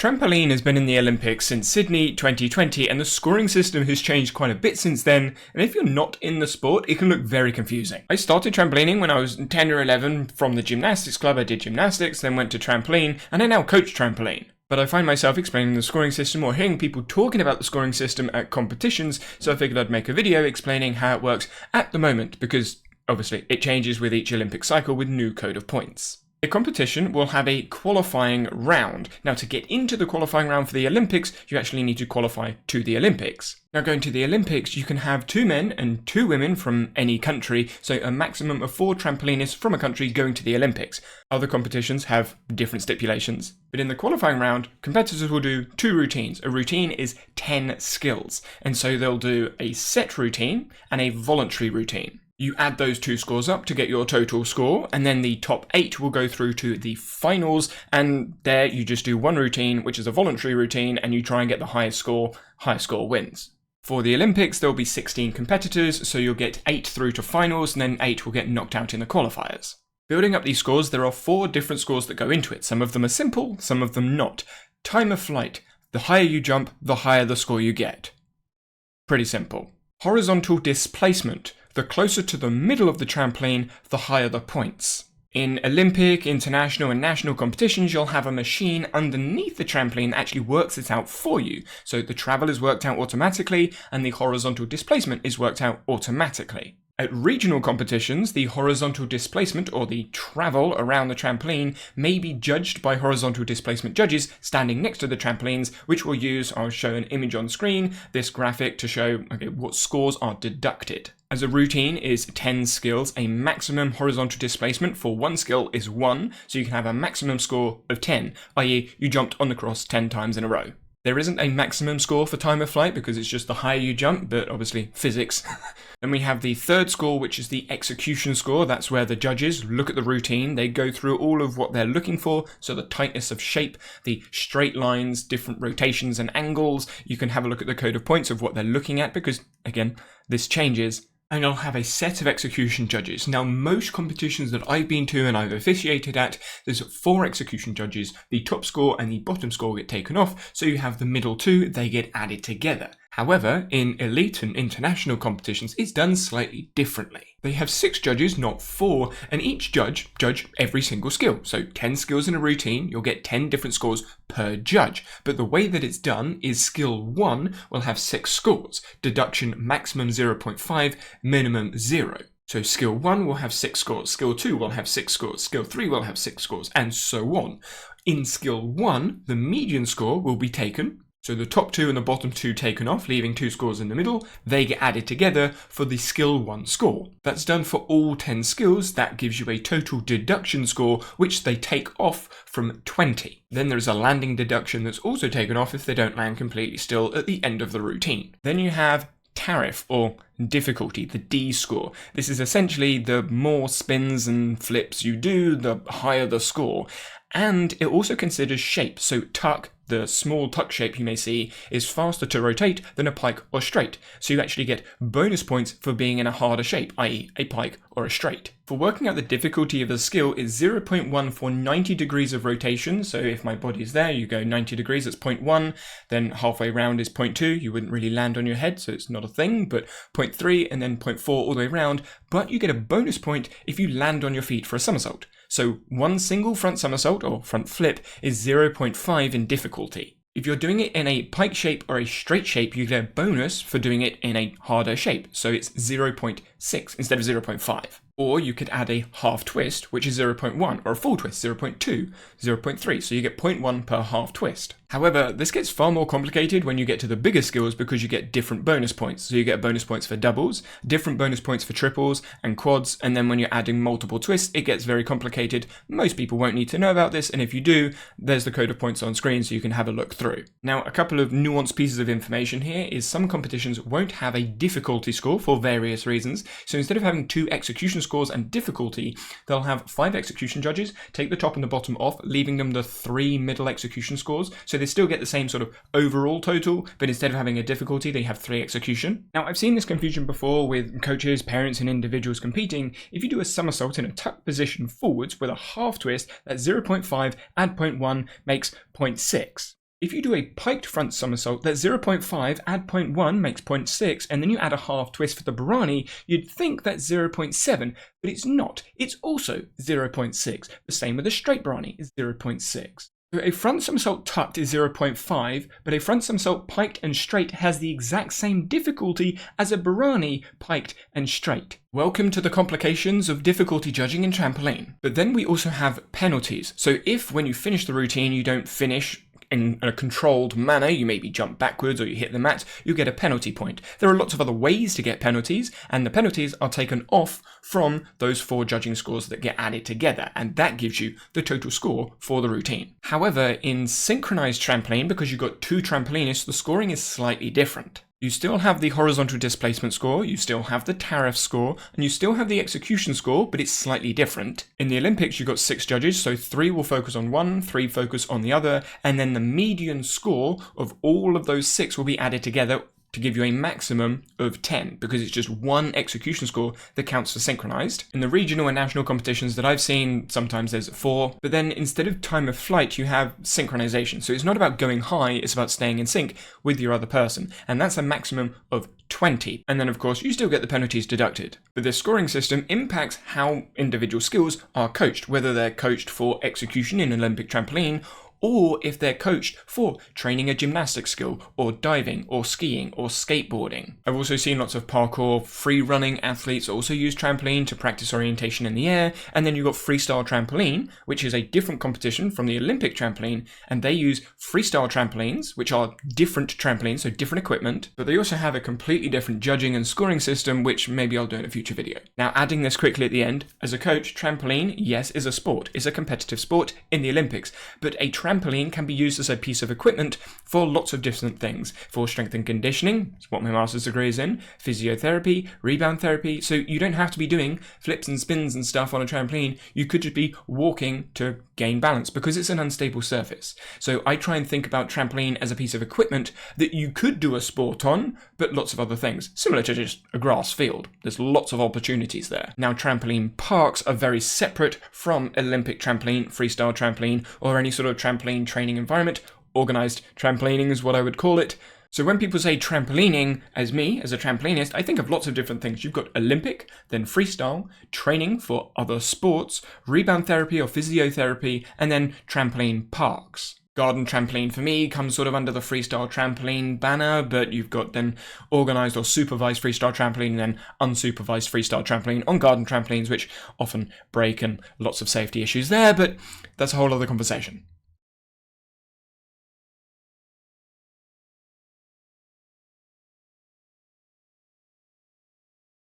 Trampoline has been in the Olympics since Sydney 2020, and the scoring system has changed quite a bit since then, and if you're not in the sport, it can look very confusing. I started trampolining when I was 10 or 11 from the gymnastics club. I did gymnastics, then went to trampoline, and I now coach trampoline. But I find myself explaining the scoring system or hearing people talking about the scoring system at competitions, so I figured I'd make a video explaining how it works at the moment, because obviously it changes with each Olympic cycle with new code of points. The competition will have a qualifying round. Now, to get into the qualifying round for the Olympics, you actually need to qualify to the Olympics. Now, going to the Olympics, you can have 2 men and 2 women from any country, so a maximum of 4 trampolinists from a country going to the Olympics. Other competitions have different stipulations. But in the qualifying round, competitors will do 2 routines. A routine is 10 skills, and so they'll do a set routine and a voluntary routine. You add those 2 scores up to get your total score, and then the top 8 will go through to the finals, and there you just do 1 routine, which is a voluntary routine, and you try and get the highest score wins. For the Olympics, there'll be 16 competitors, so you'll get 8 through to finals, and then 8 will get knocked out in the qualifiers. Building up these scores, there are 4 different scores that go into it. Some of them are simple, some of them not. Time of flight. The higher you jump, the higher the score you get. Pretty simple. Horizontal displacement. The closer to the middle of the trampoline, the higher the points. In Olympic, international and national competitions, you'll have a machine underneath the trampoline that actually works it out for you. So the travel is worked out automatically and the horizontal displacement is worked out automatically. At regional competitions, the horizontal displacement, or the travel around the trampoline, may be judged by horizontal displacement judges standing next to the trampolines, which we'll use. I'll show an image on screen, this graphic, to show what scores are deducted. As a routine is 10 skills, a maximum horizontal displacement for 1 skill is 1, so you can have a maximum score of 10, i.e. you jumped on the cross 10 times in a row. There isn't a maximum score for time of flight because it's just the higher you jump, but obviously physics. Then we have the 3rd score, which is the execution score. That's where the judges look at the routine. They go through all of what they're looking for. So the tightness of shape, the straight lines, different rotations and angles. You can have a look at the code of points of what they're looking at because, again, this changes. And I'll have a set of execution judges. Now, most competitions that I've been to and I've officiated at, there's 4 execution judges. The top score and the bottom score get taken off, so you have the middle 2, they get added together. However, in elite and international competitions, it's done slightly differently. They have 6 judges, not 4, and each judge every single skill. So 10 skills in a routine, you'll get 10 different scores per judge. But the way that it's done is skill 1 will have 6 scores. Deduction maximum 0.5, minimum 0. So skill 1 will have 6 scores, skill 2 will have 6 scores, skill 3 will have 6 scores, and so on. In skill 1, the median score will be taken. So the top 2 and the bottom 2 taken off, leaving 2 scores in the middle. They get added together for the skill 1 score. That's done for all 10 skills. That gives you a total deduction score, which they take off from 20. Then there's a landing deduction that's also taken off if they don't land completely still at the end of the routine. Then you have tariff, or difficulty, the D score. This is essentially the more spins and flips you do, the higher the score. And it also considers shape, so tuck, the small tuck shape you may see, is faster to rotate than a pike or straight, so you actually get bonus points for being in a harder shape, i.e. a pike or a straight. For working out the difficulty of the skill is 0.1 for 90 degrees of rotation, so if my body's there, you go 90 degrees, that's 0.1, then halfway round is 0.2, you wouldn't really land on your head, so it's not a thing, but 0.3 and then 0.4 all the way around, but you get a bonus point if you land on your feet for a somersault. So 1 single front somersault, or front flip, is 0.5 in difficulty. If you're doing it in a pike shape or a straight shape, you get a bonus for doing it in a harder shape, so it's 0.6 instead of 0.5. Or you could add a half twist, which is 0.1, or a full twist, 0.2, 0.3, so you get 0.1 per half twist. However, this gets far more complicated when you get to the bigger skills because you get different bonus points. So you get bonus points for doubles, different bonus points for triples and quads, and then when you're adding multiple twists, it gets very complicated. Most people won't need to know about this, and if you do, there's the code of points on screen so you can have a look through. Now, a couple of nuanced pieces of information here is some competitions won't have a difficulty score for various reasons, so instead of having 2 execution scores and difficulty, they'll have 5 execution judges, take the top and the bottom off, leaving them the 3 middle execution scores, so they still get the same sort of overall total, but instead of having a difficulty, they have 3 execution. Now, I've seen this confusion before with coaches, parents, and individuals competing. If you do a somersault in a tuck position forwards with a half twist, that's 0.5, add 0.1 makes 0.6. If you do a piked front somersault, that's 0.5, add 0.1 makes 0.6, and then you add a half twist for the Barani, you'd think that's 0.7, but it's not. It's also 0.6. The same with a straight Barani is 0.6. So a front somersault tucked is 0.5, but a front somersault piked and straight has the exact same difficulty as a Barani piked and straight. Welcome to the complications of difficulty judging in trampoline. But then we also have penalties. So if when you finish the routine you don't finish in a controlled manner, you maybe jump backwards or you hit the mat, you get a penalty point. There are lots of other ways to get penalties, and the penalties are taken off from those 4 judging scores that get added together, and that gives you the total score for the routine. However, in synchronized trampoline, because you've got 2 trampolinists, the scoring is slightly different. You still have the horizontal displacement score, you still have the tariff score, and you still have the execution score, but it's slightly different. In the Olympics, you've got 6 judges, so 3 will focus on one, 3 focus on the other, and then the median score of all of those 6 will be added together to give you a maximum of 10, because it's just one execution score that counts for synchronized. In the regional and national competitions that I've seen, sometimes there's 4, but then instead of time of flight, you have synchronization. So it's not about going high, it's about staying in sync with your other person, and that's a maximum of 20. And then of course, you still get the penalties deducted. But this scoring system impacts how individual skills are coached, whether they're coached for execution in Olympic trampoline, or if they're coached for training a gymnastic skill, or diving, or skiing, or skateboarding. I've also seen lots of parkour, free running athletes also use trampoline to practice orientation in the air, and then you've got freestyle trampoline, which is a different competition from the Olympic trampoline, and they use freestyle trampolines, which are different trampolines, so different equipment, but they also have a completely different judging and scoring system, which maybe I'll do in a future video. Now, adding this quickly at the end, as a coach, trampoline, yes, is a sport, is a competitive sport in the Olympics, but a trampoline can be used as a piece of equipment for lots of different things. For strength and conditioning, that's what my master's degree is in, physiotherapy, rebound therapy, so you don't have to be doing flips and spins and stuff on a trampoline, you could just be walking to gain balance because it's an unstable surface. So I try and think about trampoline as a piece of equipment that you could do a sport on, but lots of other things, similar to just a grass field. There's lots of opportunities there. Now, trampoline parks are very separate from Olympic trampoline, freestyle trampoline, or any sort of trampoline training environment. Organized trampolining is what I would call it. So when people say trampolining, as me, as a trampolinist, I think of lots of different things. You've got Olympic, then freestyle, training for other sports, rebound therapy or physiotherapy, and then trampoline parks. Garden trampoline for me comes sort of under the freestyle trampoline banner, but you've got then organized or supervised freestyle trampoline and then unsupervised freestyle trampoline on garden trampolines, which often break and lots of safety issues there, but that's a whole other conversation.